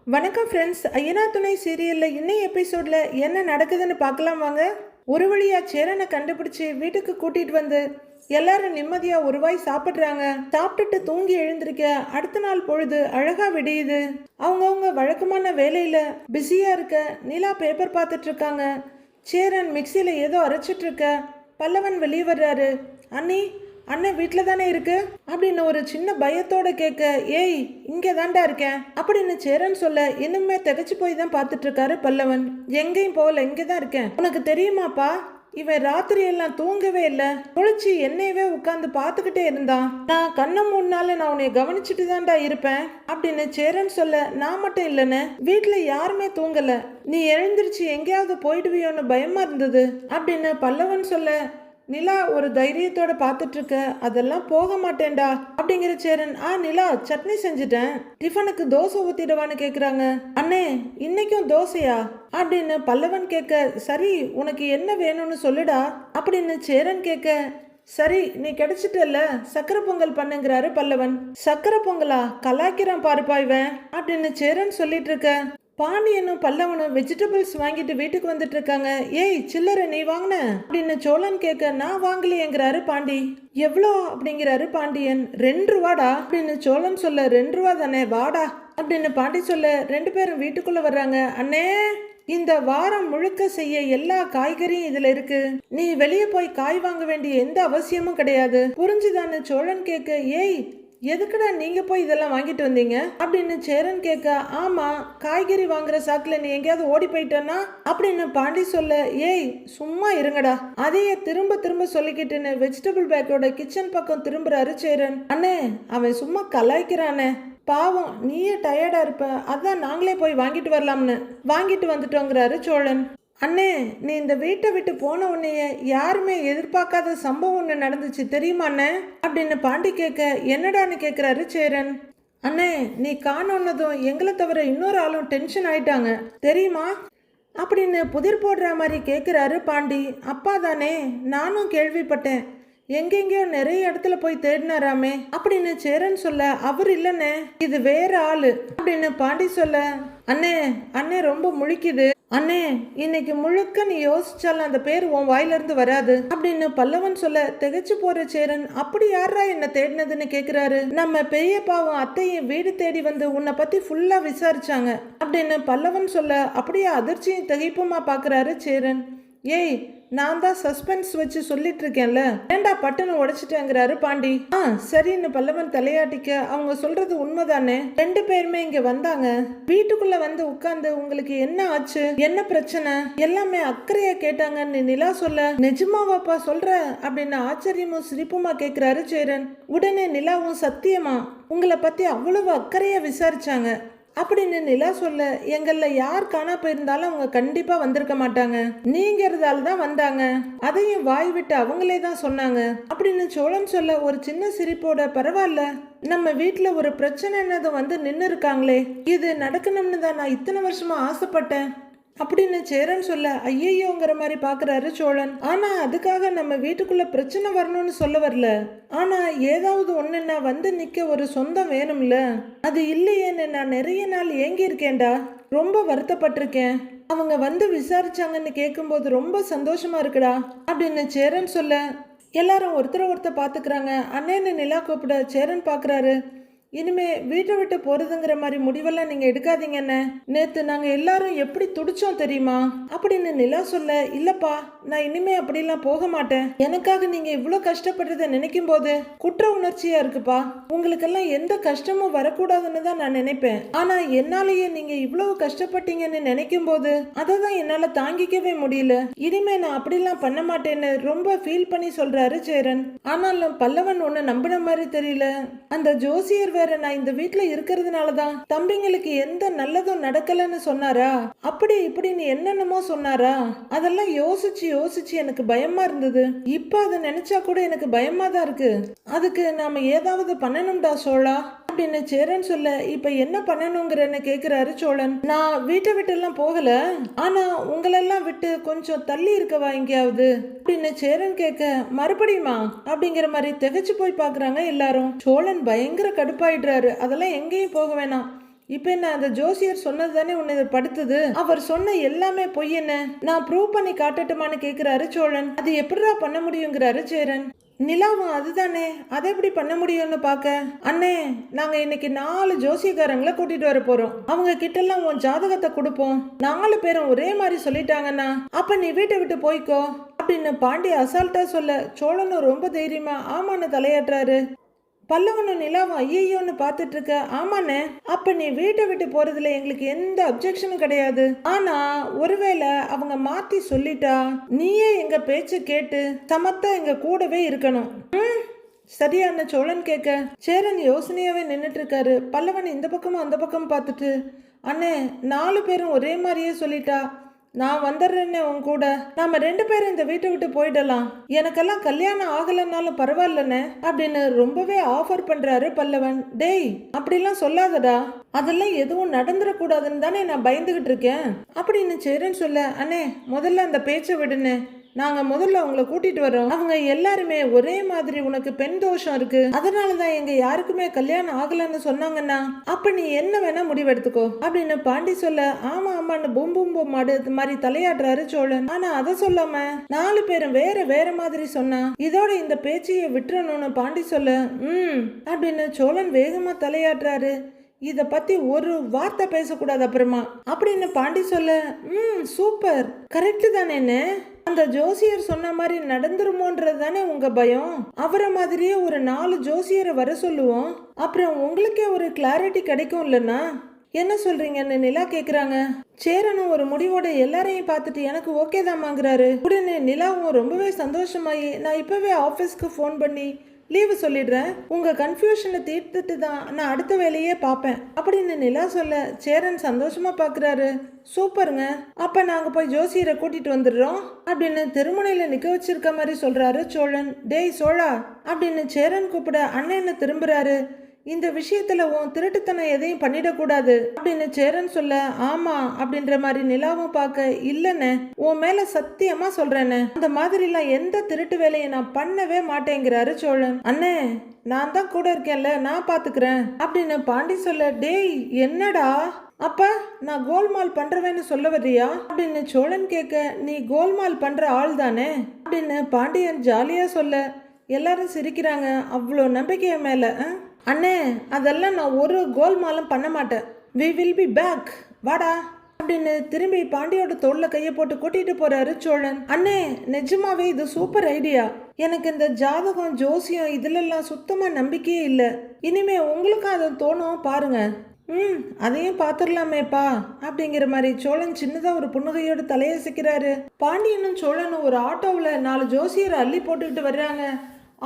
வணக்கம் ஃப்ரெண்ட்ஸ். ஐயனார் துணை சீரியலில் இன்னும் எபிசோடில் என்ன நடக்குதுன்னு பார்க்கலாம் வாங்க. ஒரு வழியாக சேரனை கண்டுபிடிச்சி வீட்டுக்கு கூட்டிகிட்டு வந்து எல்லாரும் நிம்மதியாக ஒரு வாய் சாப்பிட்றாங்க. சாப்பிட்டுட்டு தூங்கி எழுந்திருக்க அடுத்த நாள் பொழுது அழகாக விடியுது. அவங்கவுங்க வழக்கமான வேலையில் பிஸியாக இருக்க நிலா பேப்பர் பார்த்துட்டு இருக்காங்க. சேரன் மிக்சியில் ஏதோ அரைச்சிட்டு இருக்க பல்லவன் வெளியே வர்றாரு. அண்ணி, அண்ணன் வீட்டில் தானே இருக்கு அப்படின்னு ஒரு சின்ன பயத்தோட கேட்க, ஏய் இங்கே தாண்டா இருக்கேன் அப்படின்னு சேரன் சொல்ல, இன்னுமே திகச்சு போய் தான் பார்த்துட்டு இருக்காரு பல்லவன். எங்கேயும் போகல, இங்கே தான் இருக்கேன். உனக்கு தெரியுமாப்பா, இவன் ராத்திரி எல்லாம் தூங்கவே இல்லை, குளிச்சு என்னையவே உட்காந்து பார்த்துக்கிட்டே இருந்தான். நான் கண்ணை மூணுனால நான் உன்னை கவனிச்சுட்டு தான்டா இருப்பேன் அப்படின்னு சேரன் சொல்ல, நான் மட்டும் இல்லைன்னு வீட்டில் யாருமே தூங்கல, நீ எழுந்திருச்சு எங்கேயாவது போயிடுவியோன்னு பயமா இருந்தது அப்படின்னு பல்லவன் சொல்ல, நிலா ஒரு தைரியத்தோட பார்த்துட்டு இருக்க, அதெல்லாம் போக மாட்டேன்டா அப்படிங்கிற சேரன், நிலா சட்னி செஞ்சுட்டேன், டிஃபனுக்கு தோசை ஊத்திடுவான்னு கேக்குறாங்க. அண்ணே இன்னைக்கும் தோசையா அப்படின்னு பல்லவன் கேட்க, சரி உனக்கு என்ன வேணும்னு சொல்லுடா அப்படின்னு சேரன் கேட்க, சரி நீ கிடைச்சிட்டல்ல சக்கரை பொங்கல் பண்ணுங்கிறாரு பல்லவன். சக்கரை பொங்கலா, கலாய்க்கிறான் பாருப்பா இவன் அப்படின்னு சேரன் சொல்லிட்டு இருக்க, பாண்டியனும் பல்லவனும் வெஜிடபிள்ஸ் வாங்கிட்டு வீட்டுக்கு வந்துட்டு இருக்காங்க. ஏய் சில்லறை நீ வாங்கின அப்படின்னு சோழன் கேட்க, நான் வாங்கலையேங்கிறாரு பாண்டி. எவ்வளோ அப்படிங்கிறாரு பாண்டியன். 2 ரூபாடா அப்படின்னு சோழன் சொல்ல, 2 ரூபா தானே வாடா அப்படின்னு பாண்டி சொல்ல, 2 பேரும் வீட்டுக்குள்ள வர்றாங்க. அண்ணே, இந்த வாரம் முழுக்க செய்ய எல்லா காய்கறியும் இதுல இருக்கு, நீ வெளியே போய் காய் வாங்க வேண்டிய எந்த அவசியமும் கிடையாது, புரிஞ்சுதான்னு சோழன் கேட்க, ஏய் எதுக்குடா நீங்க போய் இதெல்லாம் வாங்கிட்டு வந்தீங்க அப்படின்னு சேரன் கேட்க, ஆமா காய்கறி வாங்குற சாக்குல நீ எங்கேயாவது ஓடி போயிட்டனா அப்படின்னு பாண்டி சொல்ல, ஏய் சும்மா இருங்கடா அதையே திரும்ப திரும்ப சொல்லிக்கிட்டுன்னு வெஜிடபிள் பேக்கோட கிச்சன் பக்கம் திரும்புறாரு சேரன். அண்ணே அவன் சும்மா கலாய்க்கிறானே, பாவம் நீயே டயர்டா இருப்ப, அதான் நாங்களே போய் வாங்கிட்டு வரலாம்னு வாங்கிட்டு வந்துட்டோங்கிறாரு சோழன். அண்ணே, நீ இந்த வீட்டை விட்டு போன உன்னைய யாருமே எதிர்பார்க்காத சம்பவம் ஒன்று நடந்துச்சு தெரியுமா அண்ணே அப்படின்னு பாண்டி கேட்க, என்னடான்னு கேட்குறாரு சேரன். அண்ணே நீ காணோன்னதும் எங்களை தவிர இன்னொரு ஆளும் டென்ஷன் ஆயிட்டாங்க தெரியுமா அப்படின்னு புதிர் போடுற மாதிரி கேட்குறாரு பாண்டி. அப்பா தானே, நானும் கேள்விப்பட்டேன், எங்கெங்கயோ நிறைய இடத்துல போய் தேடினாராமே அப்படின்னு சேரன் சொல்ல, அவர் இல்லைண்ணே இது வேற ஆளு அப்படின்னு பாண்டி சொல்ல, அண்ணே அண்ணே ரொம்ப முழிக்குது அண்ணே, இன்னைக்கு முழுக்க நீ யோசிச்சாலும் அந்த பேர் உன் வாயிலிருந்து வராது அப்படின்னு பல்லவன் சொல்ல, திகைச்சு போற சேரன், அப்படி யாரா என்ன தேடினதுன்னு கேக்குறாரு. நம்ம பெரியப்பாவும் அத்தையும் வீடு தேடி வந்து உன்னை பத்தி ஃபுல்லா விசாரிச்சாங்க அப்படின்னு பல்லவன் சொல்ல, அப்படியே அதிர்ச்சியும் திகைப்புமா பாக்குறாரு சேரன். ஏய் நான் தான் சஸ்பென்ஸ் வச்சு சொல்லிட்டு இருக்கேன்ல, ஏண்டா பட்டுன்னு உடைச்சிட்டேங்கிறாரு பாண்டி. சரின்னு பல்லவன் தலையாட்டிக்க, அவங்க சொல்றது உண்மைதானே, 2 பேருமே இங்க வந்தாங்க, வீட்டுக்குள்ள வந்து உட்கார்ந்து உங்களுக்கு என்ன ஆச்சு என்ன பிரச்சனை எல்லாமே அக்கறையா கேட்டாங்கன்னு நிலா சொல்ல, நிஜமாவாப்பா சொல்ற அப்படின்னு ஆச்சரியமும் சிரிப்புமா கேட்கிறாரு சேரன். உடனே நிலாவும், சத்தியமா உங்களை பத்தி அவ்வளவு அக்கறையா விசாரிச்சாங்க அப்படின்னு நிலா சொல்ல, எங்கள்ல யார் காணா போயிருந்தாலும் அவங்க கண்டிப்பா வந்திருக்க மாட்டாங்க, நீங்கிறதால தான் வந்தாங்க, அதையும் வாய் விட்டு அவங்களே தான் சொன்னாங்க அப்படின்னு சோழன் சொல்ல, ஒரு சின்ன சிரிப்போட, பரவாயில்ல நம்ம வீட்டுல ஒரு பிரச்சனைன்னதும் வந்து நின்று இருக்காங்களே, இது நடக்கணும்னு தான் நான் இத்தனை வருஷமா ஆசைப்பட்டேன் அப்படின்னு சேரன் சொல்ல, ஐயோங்கிற மாதிரி பாக்குறாரு சோழன். ஆனா அதுக்காக நம்ம வீட்டுக்குள்ள பிரச்சனை வரணும்னு சொல்ல வரல, ஆனா ஏதாவது ஒண்ணுன்னா வந்து நிக்க ஒரு சொந்தம் வேணும்ல, அது இல்லையேன்னு நான் நிறைய நாள் ஏங்கி இருக்கேன்டா, ரொம்ப வருத்தப்பட்டிருக்கேன், அவங்க வந்து விசாரிச்சாங்கன்னு கேட்கும்போது ரொம்ப சந்தோஷமா இருக்குடா அப்படின்னு சேரன் சொல்ல, எல்லாரும் ஒருத்தர் பாத்துக்கிறாங்க. அண்ணேன்னு நிலா கூப்பிட சேரன் பாக்குறாரு, இனிமே வீட்டை விட்டு போறதுங்கிற மாதிரி முடிவெல்லாம் நீங்க எடுக்காதீங்கன்னு, நேத்து நாங்க எல்லாரும் எப்படி துடிச்சோம் தெரியுமா அப்படின்னு நிலா சொல்ல, இல்லப்பா நான் இனிமே அப்படிலாம் போக மாட்டேன், எனக்காக நீங்க இவ்வளவு கஷ்டப்படுறத நினைக்கும் போது குற்ற உணர்ச்சியா இருக்குப்பா, உங்களுக்கெல்லாம் எந்த கஷ்டமும் வரக்கூடாதுன்னு தான் நான் நினைப்பேன், ஆனா என்னாலேயே நீங்க இவ்வளவு கஷ்டப்பட்டீங்கன்னு நினைக்கும் போது அதை தான் என்னால தாங்கிக்கவே முடியல, இனிமே நான் அப்படிலாம் பண்ண மாட்டேன்னு ரொம்ப ஃபீல் பண்ணி சொல்றாரு சேரன். ஆனாலும் பல்லவன் ஒண்ணு நம்பின மாதிரி தெரியல, அந்த ஜோசியர் வேற நான் இந்த வீட்டுல இருக்கிறதுனாலதான் தம்பிங்களுக்கு எந்த நல்லதும் நடக்கலன்னு சொன்னாரா, அப்படி இப்படின்னு என்னென்னமோ சொன்னாரா, அதெல்லாம் யோசிச்சு யோசிச்சு எனக்கு பயமா இருந்தது, இப்ப அதை நினைச்சா கூட எனக்கு பயமா தான் இருக்கு, அதுக்கு நாம ஏதாவது பண்ணணும்டா சோழா அப்படின்னு சேரன் சொல்ல, இப்ப என்ன பண்ணணுங்கிறன்னு கேக்குறாரு சோழன். நான் வீட்டை விட்டு எல்லாம் போகல, ஆனா உங்களெல்லாம் விட்டு கொஞ்சம் தள்ளி இருக்கவா எங்கேயாவது அப்படின்னு சேரன் கேட்க, மறுபடியுமா அப்படிங்கிற மாதிரி திகைச்சு போய் பாக்குறாங்க எல்லாரும். சோழன் பயங்கர கடுப்பாயிடுறாரு, அதெல்லாம் எங்கேயும் போக வேணாம், இப்ப என்ன அந்த ஜோசியர் சொன்னது தானே உன்னை படுத்துது? அவர் சொன்ன எல்லாமே பொய் என்ன? நான் ப்ரூவ் பண்ணி காட்டட்டுமான்னு கேக்குறாரு சோழன். அது எப்படிடா பண்ண முடியுங்கிறாரு சேரன். நிலாவும் அதுதானே, அதை எப்படி பண்ண முடியும்னு பாக்க. அண்ணே, நாங்க இன்னைக்கு 4 ஜோசியக்காரங்களை கூட்டிட்டு வர போறோம். அவங்க கிட்ட எல்லாம் உன் ஜாதகத்தை கொடுப்போம். 4 பேரும் ஒரே மாதிரி சொல்லிட்டாங்கன்னா அப்ப நீ வீட்டை விட்டு போய்க்கோ அப்படின்னு பாண்டி அசால்ட்டா சொல்ல, சோழனும் ரொம்ப தைரியமா ஆமான்னு தலையாட்டுறாரு. பல்லவனும் நிலாவும் ஐயோன்னு பார்த்துட்டு இருக்க. ஆமாண்ணே, அப்ப நீ வீட்டை விட்டு போறதுல எங்களுக்கு எந்த அப்ஜெக்ஷனும் கிடையாது. ஆனா ஒருவேளை அவங்க மாத்தி சொல்லிட்டா நீயே எங்க பேச்சு கேட்டு சமத்தா எங்க கூடவே இருக்கணும். சரியான சோழன் கேட்க சேரன் யோசனையாவே நின்றுட்டு இருக்காரு. பல்லவன் இந்த பக்கமும் அந்த பக்கம் பார்த்துட்டு, அண்ணே 4 பேரும் ஒரே மாதிரியே சொல்லிட்டா நான் வந்துடுறேன்னே உன் கூட. நாம 2 பேரும் இந்த வீட்டை விட்டு போயிடலாம். எனக்கெல்லாம் கல்யாணம் ஆகலைன்னாலும் பரவாயில்லண்ணே அப்படின்னு ரொம்பவே ஆஃபர் பண்றாரு பல்லவன். டேய், அப்படிலாம் சொல்லாதடா, அதெல்லாம் எதுவும் நடந்துடக்கூடாதுன்னு தானே நான் பயந்துகிட்டு இருக்கேன் அப்படின்னு சேரன் சொல்ல, அண்ணே முதல்ல அந்த பேச்சை விடுன்னு, நாங்க முதல்ல அவங்கள கூட்டிட்டு வரோம். அவங்க எல்லாருமே ஒரே மாதிரி உனக்கு பெண் தோஷம் இருக்கு, அதனாலதான் எங்க யாருக்குமே கல்யாணம் ஆகலன்னு சொன்னாங்கன்னா அப்ப நீ என்ன வேணா முடிவெடுத்துக்கோ அப்படின்னு பாண்டி சொல்ல, ஆமா ஆமான்னு பூம் பூம் பூம் மாடு மாதிரி தலையாடுறாரு சோழன். ஆனா அதை சொல்லாம 4 பேரும் வேற வேற மாதிரி சொன்னா இதோட இந்த பேச்சையை விட்டுறணும்னு பாண்டி சொல்ல, அப்படின்னு சோழன் வேகமா தலையாடுறாரு. இத பத்தி ஒரு வார்த்தை பேசக்கூடாது அப்புறமா அப்படின்னு பாண்டி சொல்ல, சூப்பர், கரெக்ட் தானே. அந்த ஜோசியர் சொன்ன மாதிரி நடந்துருமோன்றது தானே உங்க பயம். அவரை மாதிரியே ஒரு 4 ஜோசியரை வர சொல்லுவோம், அப்புறம் உங்களுக்கே ஒரு கிளாரிட்டி கிடைக்கும் இல்லைன்னா என்ன சொல்றீங்கன்னு நிலா கேக்குறாங்க. சேரனும் ஒரு முடிவோட எல்லாரையும் பார்த்துட்டு எனக்கு ஓகே தான் வாங்குறாரு. உடனே நிலாவும் ரொம்பவே சந்தோஷமாயி நான் இப்பவே ஆபீஸ்க்கு ஃபோன் பண்ணி லீவு சொல்லிடுறேன், உங்க கன்ஃபியூஷனை தீர்த்துட்டு தான் நான் அடுத்த வேலையே பார்ப்பேன் அப்படின்னு நிலா சொல்ல சேரன் சந்தோஷமா பாக்குறாரு. சூப்பருங்க, அப்ப நாங்க போய் ஜோசியரை கூட்டிட்டு வந்துடுறோம் அப்படின்னு திருமுனையில நிக்க வச்சிருக்க மாதிரி சொல்றாரு சோழன். டேய் சோழா அப்படின்னு சேரன் கூப்பிட அண்ணன் திரும்புறாரு. இந்த விஷயத்துல உன் திருட்டுத்தனம் எதையும் பண்ணிடக்கூடாது அப்படின்னு சேரன் சொல்ல, ஆமா அப்படின்ற மாதிரி நிலாவும் பார்க்க, இல்லன்னு உன் மேல சத்தியமா சொல்றேன்னு, அந்த மாதிரி எல்லாம் எந்த திருட்டு வேலையை நான் பண்ணவே மாட்டேங்கிறாரு சோழன். அண்ணே, நான் தான் கூட இருக்கேன்ல, நான் பாத்துக்கிறேன் அப்படின்னு பாண்டி சொல்ல, டேய் என்னடா அப்ப நான் கோல்மால் பண்றவேன்னு சொல்ல வர்றியா அப்படின்னு சோழன் கேட்க, நீ கோல்மால் பண்ற ஆள் தானே அப்படின்னு பாண்டியன் ஜாலியா சொல்ல எல்லாரும் சிரிக்கிறாங்க. அவ்வளோ நம்பிக்கைய மேல. அண்ணே, அதெல்லாம் நான் ஒரு கோல்மாலும் பண்ண மாட்டேன். வி வில் பி பேக், வாடா அப்படின்னு திரும்பி பாண்டியோட தோல்ல கையை போட்டு கூட்டிட்டு போறாரு சோழன். அண்ணே, நிஜமாவே இது சூப்பர் ஐடியா. எனக்கு இந்த ஜாதகம் ஜோசியம் இதுலெல்லாம் சுத்தமா நம்பிக்கையே இல்லை. இனிமே உங்களுக்கும் அதை தோணும் பாருங்க. அதையும் பாத்துடலாமேப்பா அப்படிங்கிற மாதிரி சோழன் சின்னதா ஒரு புன்னகையோட தலையசைக்கிறாரு. பாண்டியனும் சோழனும் ஒரு ஆட்டோவில் 4 ஜோசியரை அள்ளி போட்டுக்கிட்டு வர்றாங்க.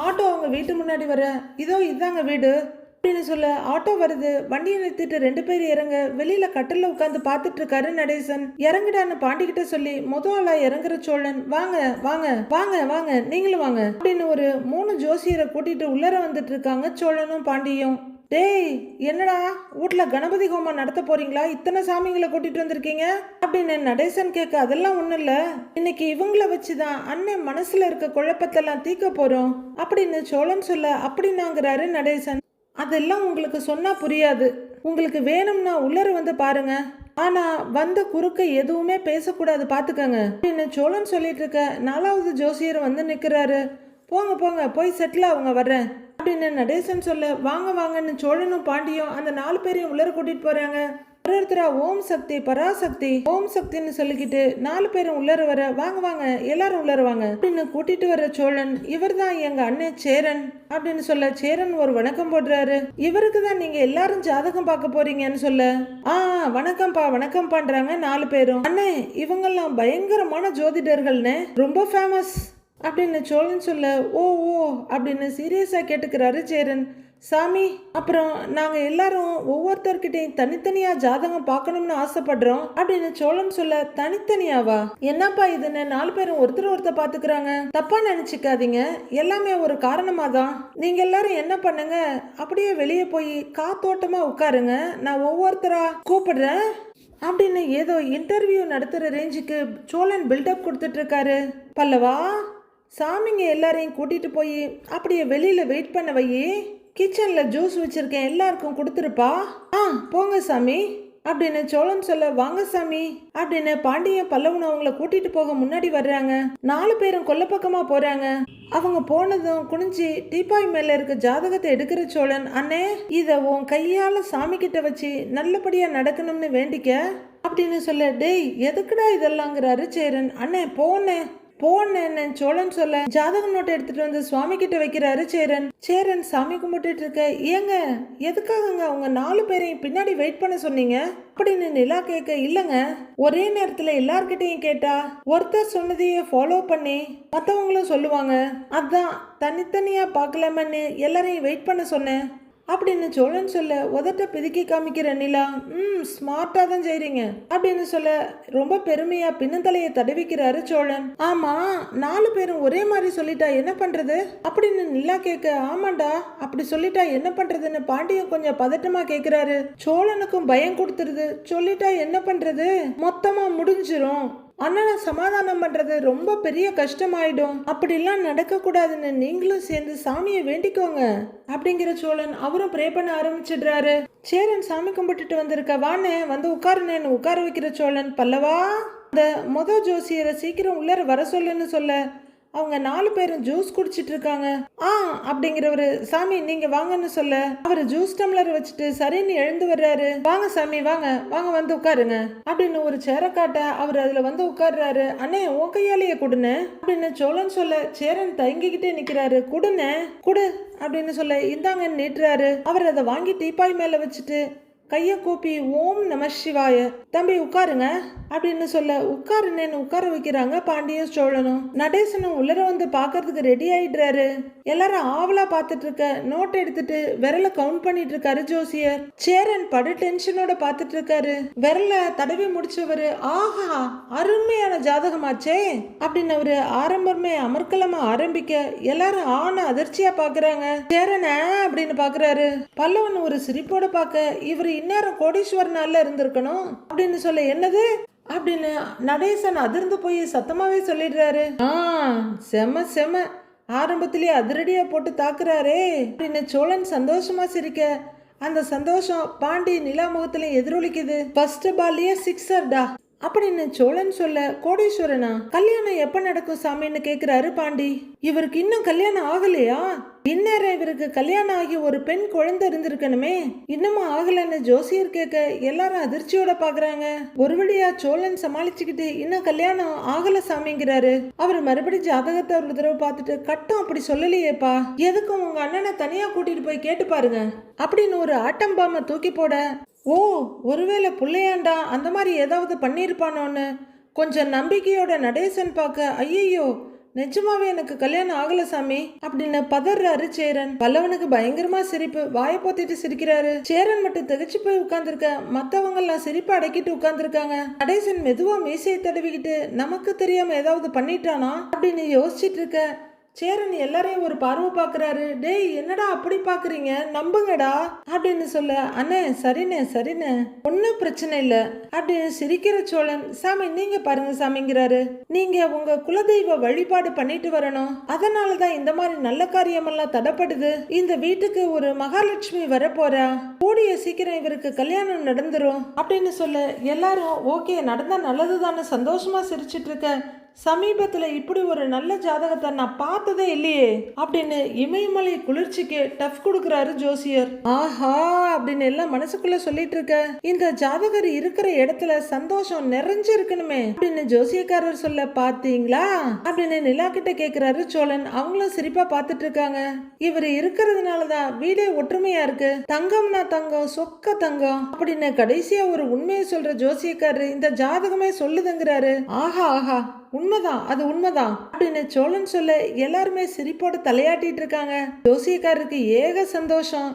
ஆட்டோ அவங்க வீட்டு முன்னாடி வர, இதோ இதாங்க வீடு அப்படின்னு சொல்ல ஆட்டோ வருது. வண்டியை நிறுத்திட்டு 2 பேர் இறங்க. வெளியில கட்டில உட்காந்து பார்த்துட்டு இருக்காரு நடேசன். இறங்குடான்னு பாண்டிகிட்ட சொல்லி ஆளா இறங்குற சோழன், வாங்க வாங்க வாங்க வாங்க நீங்களும் வாங்க அப்படின்னு ஒரு 3 ஜோசியரை கூட்டிட்டு உள்ளர வந்துட்டு இருக்காங்க சோழனும் பாண்டியும். டேய், என்னடா வீட்ல கணபதி ஹோமம் நடத்த போறீங்களா? இத்தனை சாமிங்களை கூட்டிட்டு வந்திருக்கீங்க அப்படின்னு நடேசன் கேட்க, அதெல்லாம் ஒண்ணும் இல்ல, இன்னைக்கு இவங்கள வச்சுதான் அண்ணன் மனசுல இருக்க குழப்பத்தெல்லாம் தீக்க போறோம் அப்படின்னு சோழன் சொல்ல, அப்படின்னாங்கிறாரு நடேசன். அதெல்லாம் உங்களுக்கு சொன்னா புரியாது, உங்களுக்கு வேணும்னா உள்ளர வந்து பாருங்க, ஆனா வந்த குறுக்க எதுவுமே பேசக்கூடாது பாத்துக்கங்க அப்படின்னு சோழன் சொல்லிட்டு இருக்க 4வது ஜோசியர் வந்து நிக்கிறாரு. போங்க போங்க, போய் செட்டில் அவங்க வர்றேன் அப்படின்னு நடேசன் சொல்ல, வாங்க வாங்கன்னு சோழனும் பாண்டியும் அந்த 4 பேரையும் உள்ளர கூட்டிட்டு போறாங்க. ஒருத்தரா ஓம் சக்தி பராசக்தி ஓம் சக்தின்னு சொல்லிக்கிட்டு 4 பேரும் உள்ளர வர, வாங்க வாங்க எல்லாரும் உள்ளர வாங்க அப்படின்னு கூட்டிட்டு வர சோழன், இவர் தான் எங்க அண்ணன் சேரன் அப்படின்னு சொல்ல சேரன் ஒரு வணக்கம் போடுறாரு. இவருக்கு தான் நீங்க எல்லாரும் ஜாதகம் பார்க்க போறீங்கன்னு சொல்ல, வணக்கம்ப்பா வணக்கம் பண்றாங்க 4 பேரும். அண்ணே, இவங்கெல்லாம் பயங்கரமான ஜோதிடர்கள்னு ரொம்ப ஃபேமஸ் அப்படின்னு சோழன் சொல்ல, ஓ ஓ அப்படின்னு சீரியஸா கேட்டுக்கிறாரு சேரன். சாமி, அப்புறம் நாங்க எல்லாரும் ஒவ்வொருத்தர்கிட்டையும் தனித்தனியா ஜாதகம் பார்க்கணும்னு ஆசைப்படுறோம் அப்படின்னு சோழன் சொல்ல, தனித்தனியாவா? என்னப்பா இதுன்னு 4 பேரும் ஒருத்தர் பாத்துக்கிறாங்க, தப்பா நினைச்சுக்காதீங்க, எல்லாமே ஒரு காரணமா தான். நீங்க எல்லாரும் என்ன பண்ணுங்க, அப்படியே வெளியே போய் காத்தோட்டமா உட்காருங்க, நான் ஒவ்வொருத்தரா கூப்பிடுறேன் அப்படின்னு ஏதோ இன்டர்வியூ நடத்துற ரேஞ்சுக்கு சோழன் பில்டப் கொடுத்துட்டு இருக்காரு. பல்லவா, சாமிங்க எல்லாரையும் கூட்டிட்டு போய் அப்படியே வெளியில வெயிட் பண்ண வை, கிச்சன்ல ஜூஸ் வச்சிருக்கேன், எல்லாருக்கும் கொடுத்துருப்பா. போங்க சாமி அப்படின்னு சோழன் சொல்ல, வாங்க சாமி அப்படின்னு பாண்டியன் பல்லவன் அவங்கள கூட்டிட்டு போக முன்னாடி வர்றாங்க. 4 பேரும் கொல்ல பக்கமா போறாங்க. அவங்க போனதும் குனிஞ்சி டீப்பாய் மேல இருக்க ஜாதகத்தை எடுக்கிற சோழன், அண்ணே இத உன் கையால சாமி கிட்ட வச்சு நல்லபடியா நடக்கணும்னு வேண்டிக்க அப்படின்னு சொல்ல, டேய் எதுக்குடா இதெல்லாங்கிறாரு சேரன். அண்ணே போனேன்னு சோழன் சொல்ல, ஜாதக நோட்டை எடுத்துட்டு வந்து சுவாமி கிட்ட வைக்கிறாரு சேரன். சேரன் சாமி கும்பிட்டுட்டு இருக்க, ஏங்க எதுக்காகங்க அவங்க 4 பேரையும் பின்னாடி வெயிட் பண்ண சொன்னீங்க அப்படின்னு நிலா கேட்க, இல்லங்க ஒரே நேரத்துல எல்லார்கிட்டையும் கேட்டா ஒருத்தர் சொன்னதையே ஃபாலோ பண்ணி மற்றவங்களும் சொல்லுவாங்க, அதான் தனித்தனியா பார்க்கலாமன்னு எல்லாரையும் வெயிட் பண்ண சொன்னேன் அப்படின்னு சோழன் சொல்ல, உதட்ட பிதுக்கி காமிக்கிற நிலா, ஸ்மார்ட்டா தான் செய்றீங்க அப்படின்னு சொல்ல, ரொம்ப பெருமையா பின்னந்தலையை தடவிக்கிறாரு சோழன். ஆமா 4 பேரும் ஒரே மாதிரி சொல்லிட்டா என்ன பண்றது அப்படின்னு நிலா கேட்க, ஆமாண்டா அப்படி சொல்லிட்டா என்ன பண்றதுன்னு பாண்டியன் கொஞ்சம் பதட்டமா கேக்குறாரு. சோழனுக்கும் பயம் கொடுத்துருது. சொல்லிட்டா என்ன பண்றது, மொத்தமா முடிஞ்சிரும், அண்ணனை சமாதானம் பண்றது ரொம்ப பெரிய கஷ்டமாயிடும், அப்படிலாம் நடக்க கூடாதுன்னு நீங்களும் சேர்ந்து சாமியை வேண்டிக்கோங்க அப்படிங்கிற சோழன் அவரும் ப்ரே பண்ண ஆரம்பிச்சிடுறாரு. சேரன் சாமி கும்பிட்டுட்டு வந்திருக்க, வானே வந்து உட்காருனேன்னு உட்கார வைக்கிற சோழன், பல்லவா அந்த ஜோசியரை சீக்கிரம் உள்ளர வர சொல்லுன்னு சொல்ல, அவங்க 4 பேரும் ஜூஸ் குடிச்சிட்டு இருக்காங்க. அப்படிங்கிறவரு, சாமி நீங்க வாங்கன்னு சொல்ல, அவரு ஜூஸ் டம்ளர் வச்சுட்டு சரின்னு எழுந்து வர்றாரு. வாங்க சாமி வாங்க வாங்க வந்து உட்காருங்க அப்படின்னு ஒரு சேரை காட்ட அவர் அதுல வந்து உட்கார்றாரு. அண்ணே உன் கையாலேயே கொடுன்னு அப்படின்னு சோழன் சொல்ல, சேரன் தயங்கிக்கிட்டே நிக்கிறாரு. குடு அப்படின்னு சொல்ல, இந்தாங்கன்னு நீட்டுறாரு. அவர் அதை வாங்கி டீப்பாய் மேல வச்சுட்டு கைய கூப்பி, ஓம் நம சிவாய, தம்பி உட்காருங்க அப்படின்னு சொல்ல, உட்காருன்னு உட்கார வைக்கிறாங்க பாண்டியும் சோழனும். நடேசனும் உள்ளர வந்து பாக்குறதுக்கு ரெடி ஆயிடுறாரு. எல்லாரும் ஆவலா பாத்துட்டு இருக்க, நோட் எடுத்துட்டு விரல கவுண்ட் பண்ணிட்டு இருக்காரு ஜோசியர். சேரன் படு டென்ஷனோட பாத்துட்டு இருக்காரு. விரல தடவி முடிச்சவரு, ஆஹா அருமையான ஜாதகமாச்சே அப்படின்னு அவரு ஆரம்பமே அமர்க்கலமா ஆரம்பிக்க, எல்லாரும் ஆன அதிர்ச்சியா பாக்குறாங்க. சேரன அப்படின்னு பாக்குறாரு. பல்லவன் ஒரு சிரிப்போட பாக்க, இவரு இந்நேரம் கோடீஸ்வரனால இருந்திருக்கணும் அப்படின்னு சொல்ல, என்னது அப்படின்னு நடேசன் அதிர்ந்து போய் சத்தமாவே சொல்லிடுறாரு. செம ஆரம்பத்திலேயே அதிரடியா போட்டு தாக்குறாரே அப்படின்னு சோழன் சந்தோஷமா சிரிக்க, அந்த சந்தோஷம் பாண்டி நிலா முகத்துல எதிரொலிக்குது. ஃபர்ஸ்ட் பால்லயே 6 அப்படின்னு சோழன் சொல்ல, கோடீஸ்வரனா கல்யாணம் எப்ப நடக்கும் சாமின்னு கேக்குறாரு பாண்டி. இவருக்கு இன்னும் கல்யாணம் ஆகலையா? இந்நேரம் இவருக்கு கல்யாணம் ஆகி ஒரு பெண் குழந்தை இருந்திருக்கணுமே, இன்னமும் ஆகலன்னு ஜோசியர் கேட்க எல்லாரும் அதிர்ச்சியோட பாக்குறாங்க. ஒரு வழியா சோழன் சமாளிச்சுக்கிட்டு, இன்னும் கல்யாணம் ஆகல சாமிங்கிறாரு. அவர் மறுபடியும் ஜாதகத்தை ஒரு தடவை பார்த்துட்டு, கட்டம் அப்படி சொல்லலையேப்பா, எதுக்கும் உங்க அண்ணனை தனியா கூட்டிட்டு போய் கேட்டு பாருங்க அப்படின்னு ஒரு ஆட்டம் பாம தூக்கி போட, ஒருவேளை புள்ளையாண்டா அந்த மாதிரி ஏதாவது பண்ணியிருப்பானோன்னு கொஞ்சம் நம்பிக்கையோட நடேசன் பார்க்க, ஐயோ நிஜமாவே எனக்கு கல்யாணம் ஆகல சாமி அப்படின்னு பதறாரு சேரன். பல்லவனுக்கு பயங்கரமா சிரிப்பு, வாயை போத்திட்டு சிரிக்கிறாரு. சேரன் மட்டும் திகச்சு போய் உட்கார்ந்துருக்க, மத்தவங்க எல்லாம் சிரிப்பு அடக்கிட்டு உட்கார்ந்துருக்காங்க. நடேசன் மெதுவா மீசையை தடவிக்கிட்டு, நமக்கு தெரியாம ஏதாவது பண்ணிட்டானா அப்படின்னு யோசிச்சுட்டு இருக்க, சேரன் எல்லாரையும் ஒரு பார்வை பாக்குறாரு. டேய் என்னடா அப்படி பாக்குறீங்க, நம்புங்கடா அப்படின்னு சொல்ல, அண்ணே சரிண்ணே ஒன்னும் பிரச்சனை இல்ல அப்படின்னு சிரிக்கிற சோழன், சாமி நீங்க பாருங்க சாமிங்கிறாரு. நீங்க உங்க குலதெய்வ வழிபாடு பண்ணிட்டு வரணும், அதனாலதான் இந்த மாதிரி நல்ல காரியமெல்லாம் தடப்படுது. இந்த வீட்டுக்கு ஒரு மகாலட்சுமி வரப்போறா, கூடிய சீக்கிரம் இவருக்கு கல்யாணம் நடந்துரும் அப்படின்னு சொல்ல, எல்லாரும் ஓகே நடந்தா நல்லதுதான்னு சந்தோஷமா சிரிச்சிட்டு இருக்க, சமீபத்துல இப்படி ஒரு நல்ல ஜாதகத்தை நான் பார்த்ததே இல்லையே அப்படின்னு இமயமலை குளிர்ச்சிக்கு டஃப் கொடுக்கறாரு ஜோசியர். ஆஹா அப்படின்னு எல்லாம் மனசுக்குள்ள சொல்லிட்டு இருக்க, இந்த ஜாதகர் இருக்கிற இடத்துல சந்தோஷம் நிறைஞ்சு இருக்கணுமே அப்படின்னு ஜோசியக்காரர் சொல்ல, பாத்தீங்களா அப்படின்னு நிலா கிட்ட கேக்குறாரு சோழன். அவங்களும் சிரிப்பா பாத்துட்டு இருக்காங்க. இவர் இருக்கிறதுனாலதான் வீடே ஒற்றுமையா இருக்கு, தங்கம்னா தங்கம் சொக்க தங்கம் அப்படின்னு கடைசியா ஒரு உண்மையை சொல்ற ஜோசியக்காரர் இந்த ஜாதகமே சொல்லுதுங்கிறாரு. ஆஹா அது உண்மைதான் அப்படின்னு சோழன் சொல்ல, எல்லாருமே சிரிப்போட தலையாட்டிட்டு இருக்காங்க. ஜோசியக்காரருக்கு ஏக சந்தோஷம்.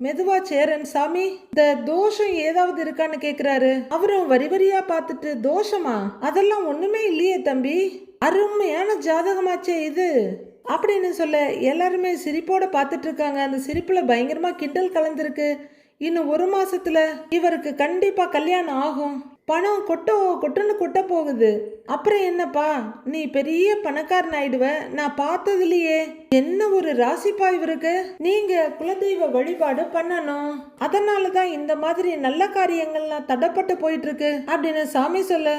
மெதுவா சேரன், சாமி இந்த தோஷம் ஏதாவது இருக்கான்னு கேக்குறாரு. அவரும் வரிவரியா பார்த்துட்டு, தோஷமா அதெல்லாம் ஒண்ணுமே இல்லையே தம்பி, அருமையான ஜாதகமாச்சே இது அப்படின்னு சொல்ல, எல்லாருமே சிரிப்போட பார்த்துட்டு இருக்காங்க. அந்த சிரிப்புல பயங்கரமா கிண்டல் கலந்துருக்கு. இன்னும் 1 மாசத்துல இவருக்கு கண்டிப்பா கல்யாணம் ஆகும், பணம் கொட்டுன்னு கொட்ட போகுது. அப்புறம் என்னப்பா நீ பெரிய பணக்காரன் ஆயிடுவ, நான் பார்த்ததுலயே என்ன ஒரு ராசிப்பா இவருக்கு. நீங்க குலதெய்வ வழிபாடு பண்ணணும், அதனாலதான் இந்த மாதிரி நல்ல காரியங்கள்லாம் தடைப்பட்டு போயிட்டு இருக்கு அப்படின்னு சாமி சொல்ல,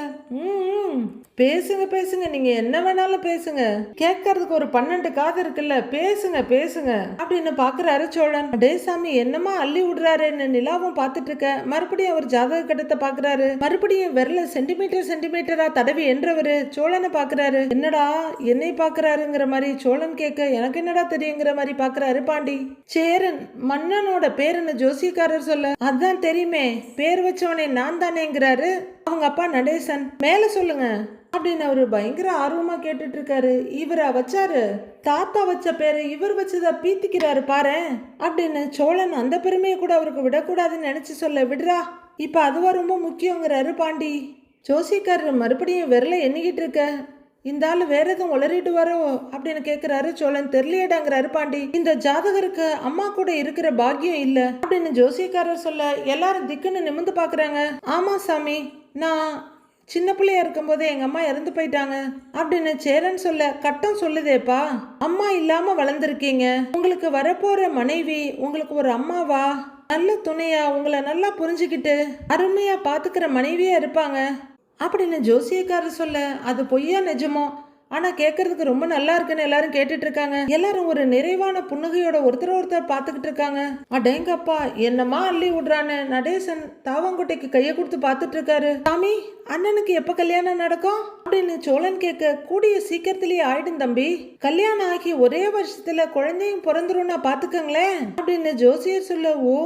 பேசுங்க பேசுங்க, நீங்க என்ன வேணாலும் பேசுங்க, கேட்கறதுக்கு ஒரு 12 காது இருக்குல்ல, பேசுங்க பேசுங்க அப்படின்னு பாக்குறாரு சோழன். அடே சாமி என்னமா அள்ளி விடுறாருன்னு நிலாவும் பாத்துட்டு இருக்க. மறுபடியும் அவர் ஜாதக கட்டத்தை பாக்குறாரு. மறுபடியும் விரல சென்டிமீட்டரா தடவி என்றவரு சோழனை பாக்குறாரு. என்னடா என்னை பாக்குறாருங்கிற மாதிரி சோழன் கேட்க, எனக்கு என்னடா தெரியுங்கிற மாதிரி பாக்குறாரு பாண்டி. சேரன் மன்னனோட பேருன்னு ஜோசியக்காரர் சொல்ல, அதான் தெரியுமே, பேர் வச்சவனே நான் தானேங்கிறாரு அவங்க அப்பா நடேசன். மேல சொல்லுங்க அப்படின்னு அவரு பயங்கர ஆர்வமா கேட்டுட்டு இருக்காரு. இவரா வச்சாரு, தாத்தா வச்ச பேரு இவர் வச்சதா பீத்திக்கிறாரு பாரு அப்படின்னு சோழன் அந்த பெருமையை கூட அவருக்கு விடக்கூடாதுன்னு நினைச்சு சொல்ல, விடுறா இப்ப அதுவா ரொம்ப முக்கியங்கிறாரு பாண்டி. ஜோசிக்காரர் மறுபடியும் விரல எண்ணிக்கிட்டு இருக்க, இந்த ஆளு வேற எதுவும் உளறிட்டு வரோ அப்படின்னு கேக்குறாரு சோழன். தெரியலையடாங்கிறாரு பாண்டி. இந்த ஜாதகருக்கு அம்மா கூட இருக்கிற பாக்கியம் இல்ல அப்படின்னு ஜோசியக்காரர் சொல்ல, எல்லாரும் திக்குன்னு நிமிந்து பாக்குறாங்க. ஆமா சாமி, நான் சின்ன பிள்ளையா இருக்கும் போதே எங்க அம்மா இறந்து போயிட்டாங்க அப்படின்னு சேரன் சொல்ல, கட்டம் சொல்லுதேப்பா, அம்மா இல்லாம வளர்ந்துருக்கீங்க, உங்களுக்கு வரப்போற மனைவி உங்களுக்கு ஒரு அம்மாவா, நல்ல துணையா, உங்களை நல்லா புரிஞ்சுக்கிட்டு அருமையா பாத்துக்கிற மனைவியா இருப்பாங்க அப்படின்னு ஜோசியக்காரர் சொல்ல, அது பொய்யா நிஜமோ, ஆனா கேட்கறதுக்கு ரொம்ப நல்லா இருக்குன்னு எல்லாரும் கேட்டுட்டு இருக்காங்க. எல்லாரும் ஒரு நிறைவான புன்னகையோட ஒருத்தர் பார்த்துக்கிட்டு இருக்காங்க. அடேங்கப்பா என்னமா அள்ளி விடுறான்னு நடேசன் தாவங்குட்டைக்கு கையை கொடுத்து பார்த்துட்டு இருக்காரு. சாமி அண்ணனுக்கு எப்ப கல்யாணம் நடக்கும் அப்படின்னு சோழன் கேட்க, கூடிய சீக்கிரத்திலேயே ஆயிடும் தம்பி, கல்யாணம் ஆகி ஒரே வருஷத்துல குழந்தையும் பிறந்துரும்னா பாத்துக்கங்களேன் அப்படின்னு ஜோசியர் சொல்ல, ஓ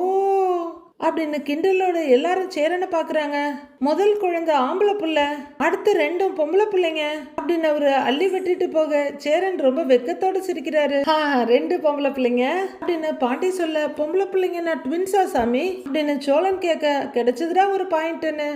அப்படின்னு கிண்டலோட எல்லாரும் சேரனை பாக்குறாங்க. முதல் குழந்தை ஆம்பளை புள்ள, அடுத்து 2 பொம்பளை பிள்ளைங்க அப்படின்னு அவரு அள்ளி விட்டுட்டு போக சேரன் ரொம்ப வெக்கத்தோட சிரிக்கிறாரு. 2 பொம்பளை பிள்ளைங்க அப்படின்னு பாண்டி சொல்ல, பொம்பளை பிள்ளைங்க நான் ட்வின்ஸா சாமி அப்படின்னு சோழன் கேட்க, கிடைச்சதுடா ஒரு பாயிண்ட்னு.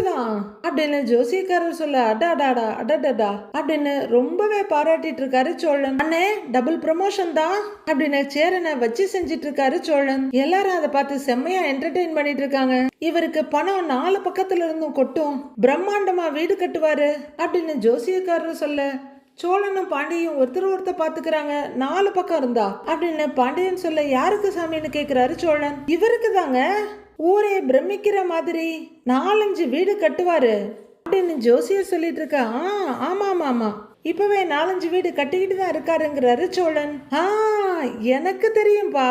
தான் அப்படின்னு ஜோசியக்காரர் சொல்ல, அடாடாடா அடடா அப்படின்னு ரொம்பவே பாராட்டிட்டு இருக்காரு சோழன். அண்ணே டபுள் ப்ரமோஷன் தான் அப்படின்னு சேரனை வச்சு செஞ்சிட்டு இருக்காரு சோழன். எல்லாரும் அதை பார்த்து செம்மையா என்டர்டெயின் பண்ணிட்டு இருக்காங்க. இவருக்கு பணம் 4 பக்கத்துல இருந்தும் கொட்டும், பிரம்மாண்டமா வீடு கட்டுவாரு அப்படின்னு ஜோசியக்காரர் சொல்ல, சோழனும் பாண்டியும் ஒருத்தர் பாத்துக்கிறாங்க. 4 பக்கம் இருந்தா அப்படின்னு பாண்டியன் சொல்ல, யாருக்கு சாமின்னு கேக்குறாரு சோழன். இவருக்கு தாங்க, ஊரே பிரமிக்கிற மாதிரி 4-5 வீடு கட்டுவாரு அப்படின்னு ஜோசியர் சொல்லிட்டு இருக்க. ஆமா ஆமா ஆமா, இப்பவே 4-5 வீடு கட்டிக்கிட்டு தான் இருக்காருங்கிறாரு சோழன். எனக்கு தெரியும்பா,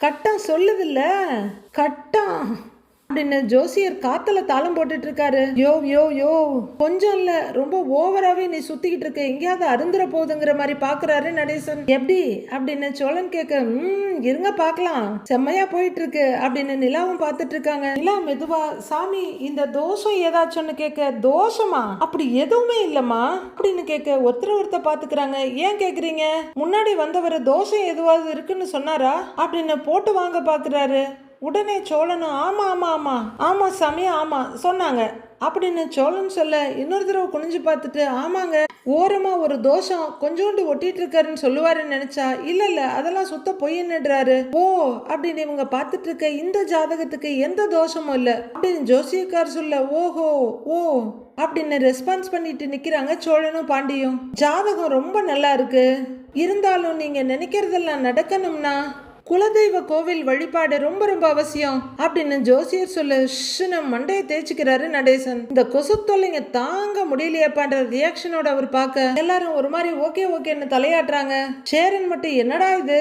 கட்டம் சொல்லுதில்ல, கட்டம் அப்படின்னு ஜோசியர் காத்துல தாளம் போட்டுட்டு இருக்காரு. யோ யோ யோ கொஞ்சம் இல்ல, ரொம்ப ஓவராவே நீ சுத்திக்கிட்டு இருக்க, எங்கேயாவது அருந்துற போகுதுங்கிற மாதிரி பாக்குறாரு நடேசன். எப்படி அப்படின்னு சோழன் கேட்க, இருங்க பாக்கலாம், செம்மையா போயிட்டு இருக்கு அப்படின்னு நிலாவும் பாத்துட்டு இருக்காங்க. நிலா மெதுவா, சாமி இந்த தோஷம் ஏதாச்சும்னு கேட்க, தோஷமா அப்படி எதுவுமே இல்லம்மா அப்படின்னு கேட்க, ஒருத்தர் பாத்துக்கிறாங்க. ஏன் கேக்குறீங்க, முன்னாடி வந்தவர் தோஷம் எதுவாவது இருக்குன்னு சொன்னாரா அப்படின்னு போட்டு வாங்க பாக்குறாரு. உடனே சோழனும், ஆமா ஆமா ஆமா ஆமா சாமி ஆமா சொன்னாங்க அப்படின்னு சோழன் சொல்ல, இன்னொரு தடவை குனிஞ்சு பார்த்துட்டு, ஆமாங்க ஓரமா ஒரு தோஷம் கொஞ்சோண்டு ஒட்டிட்டு இருக்காருன்னு சொல்லுவாருன்னு நினைச்சா, இல்ல அதெல்லாம் சுத்த பொய்ன்னுறாரு. ஓ அப்படின்னு இவங்க பார்த்துட்டு இருக்க, இந்த ஜாதகத்துக்கு எந்த தோஷமும் இல்ல அப்படின்னு ஜோசியக்கார் சொல்ல, ஓஹோ ஓ அப்படின்னு ரெஸ்பான்ஸ் பண்ணிட்டு நிக்கிறாங்க சோழனும் பாண்டியும். ஜாதகம் ரொம்ப நல்லா இருக்கு, இருந்தாலும் நீங்க நினைக்கிறதெல்லாம் நடக்கணும்னா குலதெய்வ கோவில் வழிபாடு ரொம்ப ரொம்ப அவசியம் அப்படின்னு ஜோசியர் சொல்ல, மண்டையை தேய்ச்சிக்கிறாரு நடேசன். இந்த கொசு தொல்லைங்க தாங்க முடியலையாப்பான்ற ரியாக்ஷனோட அவர் பார்க்க எல்லாரும் ஒரு மாதிரி ஓகே ஓகேன்னு தலையாட்டுறாங்க. சேரன் மட்டும் என்னடா இது,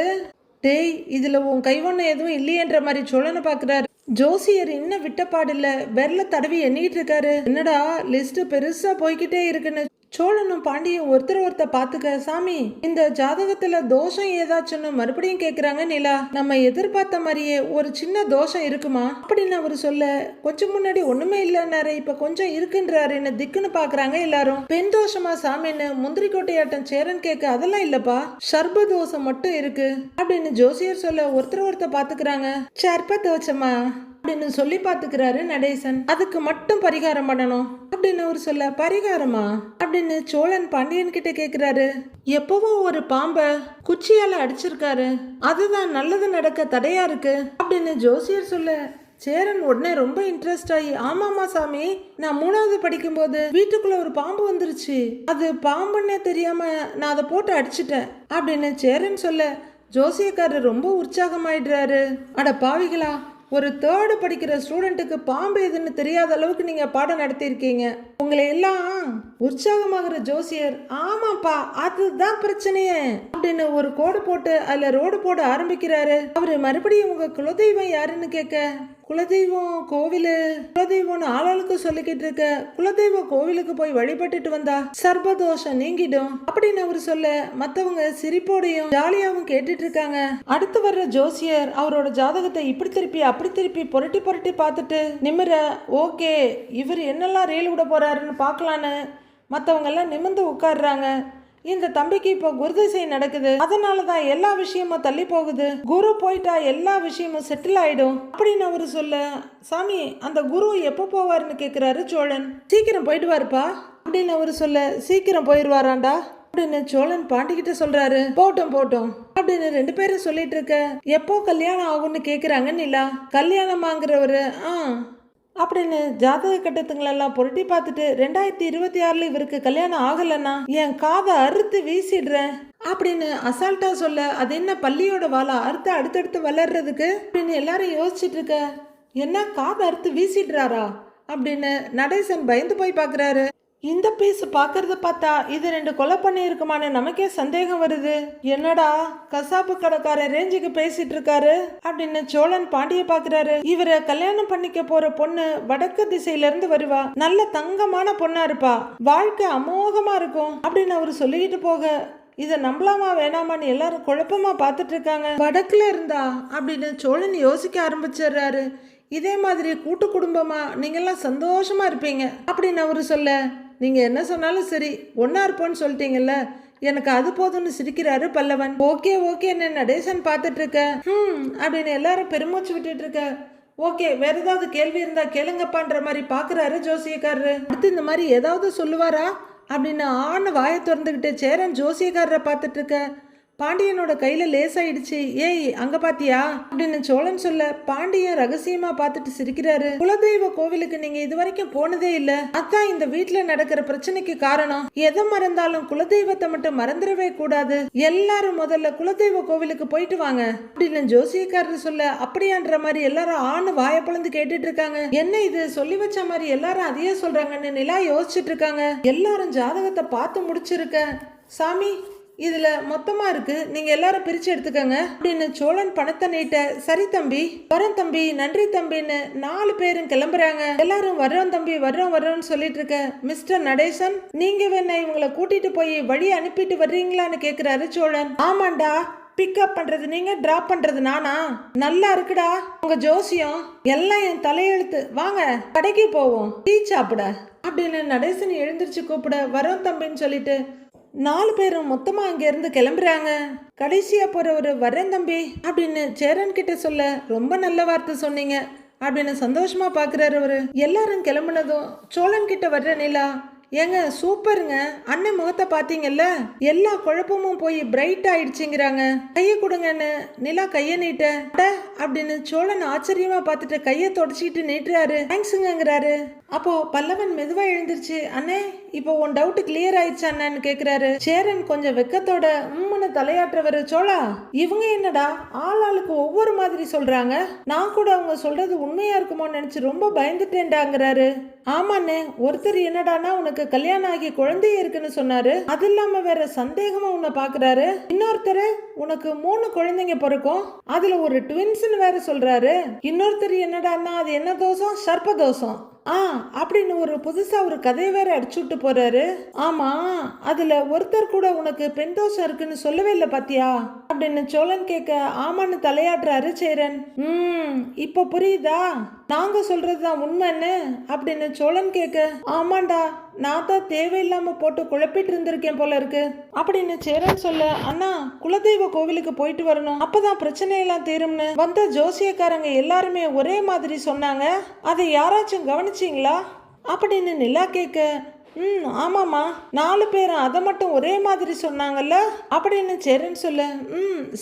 டேய் இதுல உன் கைவண்ண எதுவும் இல்லையன்ற மாதிரி சோழனை பாக்குறாரு. ஜோசியர் இன்னும் விட்டப்பாடு இல்ல, விரல தடவி எண்ணிட்டு இருக்காரு. என்னடா லிஸ்ட் பெருசா போய்கிட்டே இருக்குன்னு சோழனும் பாண்டியும் ஒருத்தர் பாத்துக்க, சாமி இந்த ஜாதகத்துல தோஷம் ஏதாச்சுன்னு மறுபடியும் கேக்குறாங்க நிலா. நம்ம எதிர்பார்த்த மாதிரியே ஒரு சின்ன தோஷம் இருக்குமா அப்படின்னு அவரு சொல்ல, கொஞ்சம் முன்னாடி ஒண்ணுமே இல்லைன்னாரு, இப்ப கொஞ்சம் இருக்குன்றாரு, என்ன திக்குன்னு பாக்குறாங்க எல்லாரும். பெண் தோஷமா சாமின்னு முந்திரி கோட்டையாட்டம் சேரன் கேட்க, அதெல்லாம் இல்லப்பா, சர்ப தோஷம் மட்டும் இருக்கு அப்படின்னு ஜோசியர் சொல்ல, ஒருத்தர் பாத்துக்கிறாங்க. சர்ப தோஷமா அப்படின்னு சொல்லி பாத்துக்கிறாரு நடேசன். அதுக்கு மட்டும் பரிகாரம் பண்ணணும் அப்படின்னு அவர் சொல்ல, பரிகாரமா அப்படின்னு சோழன் பாண்டியன் கிட்ட கேக்குறாரு. எப்பவோ ஒரு பாம்பை குச்சியால அடிச்சிருக்காரு, அதுதான் நல்லது நடக்க தடையா இருக்கு அப்படின்னு ஜோசியர் சொல்ல, சேரன் உடனே ரொம்ப இன்ட்ரெஸ்ட் ஆகி, ஆமாமா சாமி, நான் 3வது படிக்கும்போது வீட்டுக்குள்ள ஒரு பாம்பு வந்துருச்சு, அது பாம்புன்னே தெரியாம நான் அதை போட்டு அடிச்சிட்டேன் அப்படின்னு சேரன் சொல்ல ஜோசியக்காரர் ரொம்ப உற்சாகமாயிடுறாரு. அட பாவிகளா, ஒரு 3rd படிக்கிற ஸ்டூடெண்ட்டுக்கு பாம்பு எதுன்னு தெரியாத அளவுக்கு நீங்க பாடம் நடத்தியிருக்கீங்க. உங்களை எல்லாம் உற்சாகமாகிற ஜோசியர், ஆமாப்பா அதுதான் பிரச்சனையே அப்படின்னு ஒரு கோடு போட்டு அதுல ரோடு போட ஆரம்பிக்கிறாரு. அவரு மறுபடியும் உங்க குலதெய்வம் யாருன்னு கேட்க, குலதெய்வம் கோவிலு, குலதெய்வம்னு ஆளாளுக்கு சொல்லிக்கிட்டு இருக்க, குலதெய்வ கோவிலுக்கு போய் வழிபட்டுட்டு வந்தா சர்பதோஷம் நீங்கிடும் அப்படின்னு அவரு சொல்ல மத்தவங்க சிரிப்போடையும் ஜாலியாவும் கேட்டுட்டு இருக்காங்க. அடுத்து வர்ற ஜோசியர் அவரோட ஜாதகத்தை இப்படி திருப்பி அப்படி திருப்பி புரட்டி புரட்டி பார்த்துட்டு நிமிர, ஓகே இவர் என்னெல்லாம் ரீல் விட போறாருன்னு பார்க்கலான்னு மற்றவங்க எல்லாம் நிமிர்ந்து உட்காடுறாங்க. இந்த தம்பிக்கு இப்போ குருதிசை நடக்குது, அதனாலதான் எல்லா விஷயமும் தள்ளி போகுது, குரு போயிட்டா எல்லா விஷயமும் செட்டில் ஆயிடும் அப்படின்னு அவரு சொல்ல, சாமி அந்த குரு எப்போ போவாருன்னு கேட்கிறாரு சோழன். சீக்கிரம் போயிடுவாருப்பா அப்படின்னு அவரு சொல்ல, சீக்கிரம் போயிடுவாராண்டா அப்படின்னு சோழன் பாண்டிகிட்ட சொல்றாரு. போட்டோம் போட்டோம் அப்படின்னு 2 பேரும் சொல்லிட்டு இருக்க, எப்போ கல்யாணம் ஆகும்னு கேக்குறாங்க நிலா. கல்யாணமாங்கிறவரு அப்படின்னு ஜாதக கட்டத்துங்களெல்லாம் புரட்டி பார்த்துட்டு 2026 இவருக்கு கல்யாணம் ஆகலன்னா என் காதை அறுத்து வீசிடுறேன் அப்படின்னு அசால்ட்டா சொல்ல, அது என்ன பள்ளியோட வாழா அறுத்து அடுத்தடுத்து வளர்றதுக்கு அப்படின்னு எல்லாரும் யோசிச்சுட்டு இருக்க, என்ன காதை அறுத்து வீசிடுறாரா அப்படின்னு நடேசன் பயந்து போய் பார்க்குறாரு. இந்த பீஸ் பார்க்கறத பார்த்தா இது 2 கொலை பண்ணியிருக்குமான்னு நமக்கே சந்தேகம் வருது. என்னடா கசாப்பு கடைக்காரன் ரேஞ்சுக்கு பேசிட்டு இருக்காரு அப்படின்னு சோழன் பாண்டிய பாக்குறாரு. இவரை கல்யாணம் பண்ணிக்க போற பொண்ணு வடக்கு திசையில இருந்து வருவா, நல்ல தங்கமான பொண்ணா இருப்பா, வாழ்க்கை அமோகமா இருக்கும் அப்படின்னு அவரு சொல்லிக்கிட்டு போக, இதை நம்பலாமா வேணாமான்னு எல்லாரும் குழப்பமா பார்த்துட்டு இருக்காங்க. வடக்குல இருந்தா அப்படின்னு சோழன் யோசிக்க ஆரம்பிச்சிடுறாரு. இதே மாதிரி கூட்டு குடும்பமா நீங்கெல்லாம் சந்தோஷமா இருப்பீங்க அப்படின்னு அவரு சொல்ல, நீங்க என்ன சொன்னாலும் சரி ஒன்னா இருப்போன்னு சொல்லிட்டீங்கல்ல, எனக்கு அது போதும்னு சிரிக்கிறாரு பல்லவன். ஓகே ஓகேன்னு நடேசன் பார்த்துட்டு இருக்க, அப்படின்னு எல்லாரும் பெருமூச்சு விட்டுட்டு இருக்க. ஓகே வேற ஏதாவது கேள்வி இருந்தா கேளுங்கப்பான்ற மாதிரி பாக்குறாரு ஜோசியக்காரரு. அடுத்து இந்த மாதிரி ஏதாவது சொல்லுவாரா அப்படின்னு ஆண் வாயை திறந்துக்கிட்டு சேரன் ஜோசியக்காரரை பார்த்துட்டு இருக்க. பாண்டியனோட கையில லேசாயிடுச்சு. ஏய் அங்க பாத்தியா அப்படின்னு சோழன் சொல்ல, பாண்டியன் ரகசியமா பார்த்துட்டு சிரிக்கிறாரு. குலதெய்வ கோவிலுக்கு நீங்க இது வரைக்கும் போனதே இல்ல, அதான் இந்த வீட்டுல நடக்கிற பிரச்சனைக்கு காரணம். எதை மறந்தாலும் குலதெய்வத்தை மட்டும் மறந்துடவே கூடாது, எல்லாரும் முதல்ல குலதெய்வ கோவிலுக்கு போயிட்டு வாங்க அப்படின்னு ஜோசியக்காரர் சொல்ல, அப்படியான்ற மாதிரி எல்லாரும் ஆணு வாயை பிளந்து கேட்டுட்டு இருக்காங்க. என்ன இது சொல்லி வச்ச மாதிரி எல்லாரும் அதையே சொல்றாங்கன்னு நிலா யோசிச்சுட்டு இருக்காங்க. எல்லாரும் ஜாதகத்தை பார்த்து முடிச்சிருக்க, சாமி இதுல மொத்தமா இருக்கு, நீங்க எல்லாரும் பிரிச்சு எடுத்துக்கங்க அப்படின்னு சோழன் பணத்தை நீட்ட, சரி தம்பி வரோம் தம்பி நன்றி தம்பின்னு 4 பேரும் கிளம்புறாங்க. எல்லாரும் வர்றோம் தம்பி வர்றோம்னு சொல்லிட்டு இருக்க, மிஸ்டர் நடேசன் நீங்க வேணா இவங்களை கூட்டிட்டு போய் வழி அனுப்பிட்டு வர்றீங்களான்னு கேக்குறாரு சோழன். ஆமாண்டா, பிக்கப் பண்றது நீங்க, டிராப் பண்றது நானா? நல்லா இருக்குடா உங்க ஜோசியம், எல்லாம் என் தலையெழுத்து, வாங்க கடைக்கு போவோம் டீ சாப்பிட அப்படின்னு நடேசன் எழுந்திருச்சு கூப்பிட, வரோம் தம்பின்னு சொல்லிட்டு 4 பேரும் மொத்தமா அங்க இருந்து கிளம்புறாங்க. கடைசியா போறவரு வர்றேன் தம்பி அப்படின்னு சேரன் கிட்ட சொல்ல, ரொம்ப நல்ல வார்த்தை சொன்னீங்க அப்படின்னு சந்தோஷமா பாக்குறாரு அவரு. எல்லாரும் கிளம்புனதும் சோழன் கிட்ட வர்ற நிலா, ஏங்க சூப்பருங்க, அண்ணன் முகத்தை பாத்தீங்கல்ல, எல்லா குழப்பமும் போய் பிரைட் ஆயிடுச்சுங்கிறாங்க, கைய கொடுங்கன்னு நிலா கைய நீட்ட அப்படின்னு சோழன் ஆச்சரியமா பார்த்துட்டு கைய தொடச்சிக்கிட்டு நீட்டுறாரு. தேங்க்ஸுங்கிறாரு. அப்போ பல்லவன் மெதுவா எழுந்திருச்சு, அண்ணே இப்போ உன் டவுட் கிளியர் ஆயிடுச்சு அண்ணன்னு கேக்குறாரு. சேரன் கொஞ்சம் வெக்கத்தோட தலையாற்றவர், சோழா இவங்க என்னடா ஆளாளுக்கு ஒவ்வொரு மாதிரி சொல்றாங்க, நான் கூட அவங்க சொல்றது உண்மையா இருக்குமோன்னு நினைச்சு ரொம்ப பயந்துட்டேன்டாங்கிறாரு. ஆமாண்ணே, ஒருத்தர் என்னடானா உனக்கு கல்யாணம் ஆகி குழந்தைய இருக்குன்னு சொன்னாரு, அது இல்லாம வேற சந்தேகமா உன்னை பாக்குறாரு, இன்னொருத்தரு உனக்கு 3 குழந்தைங்க பிறக்கும், அதுல ஒரு ட்வின்ஸ்னு வேற சொல்றாரு, இன்னொருத்தர் என்னடானா அது என்ன தோஷம், சர்ப்ப தோஷம் அப்படின்னு ஒரு புதுசா ஒரு கதையை வேற அடிச்சு விட்டு போறாரு. ஆமா அதுல ஒருத்தர் கூட உனக்கு பெண் தோஷம் இருக்குன்னு சொல்லவே இல்லை பாத்தியா அப்படின்னு சோழன் கேட்க, ஆமான்னு தலையாடுறாரு சேரன். இப்ப புரியுதா நாங்க சொல்றதுதான் உண்மைன்னு அப்படின்னு சோழன் கேட்க, ஆமாண்டா நான் தான் தேவையில்லாம போட்டு குழப்பிட்டு இருந்திருக்கேன் போல இருக்கு அப்படின்னு சேரன் சொல்ல, அண்ணா குலதெய்வ கோவிலுக்கு போயிட்டு வரணும், அப்பதான் பிரச்சனையெல்லாம் தீரும்னு வந்த ஜோசியக்காரங்க எல்லாருமே ஒரே மாதிரி சொன்னாங்க, அதை யாராச்சும் கவனிச்சீங்களா அப்படின்னு நிலா கேட்க, ஆமாம்மா, 4 பேரும் அதை மட்டும் ஒரே மாதிரி சொன்னாங்கல்ல அப்படின்னு சேரன் சொல்ல,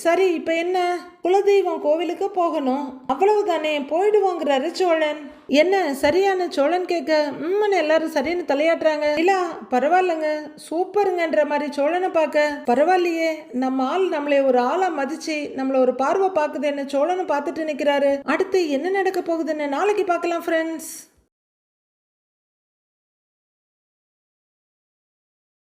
சரி இப்போ என்ன, குலதெய்வம் கோவிலுக்கு போகணும் அவ்வளவுதானே, போயிடுவோங்கிறாரு சோழன். என்ன சரியான சோழன் கேட்க எல்லாரும் சரின்னு தலையாட்டுறாங்க. இல்ல பரவாயில்லங்க, சூப்பருங்கன்ற மாதிரி சோழனை பார்க்க, பரவாயில்லையே நம்ம ஆள் நம்மளை ஒரு ஆளா மதிச்சு நம்மள ஒரு பார்வை பார்க்குதுன்னு சோழனை பார்த்துட்டு நிற்கிறாரு. அடுத்து என்ன நடக்க போகுதுன்னு நாளைக்கு பார்க்கலாம் ஃப்ரெண்ட்ஸ்.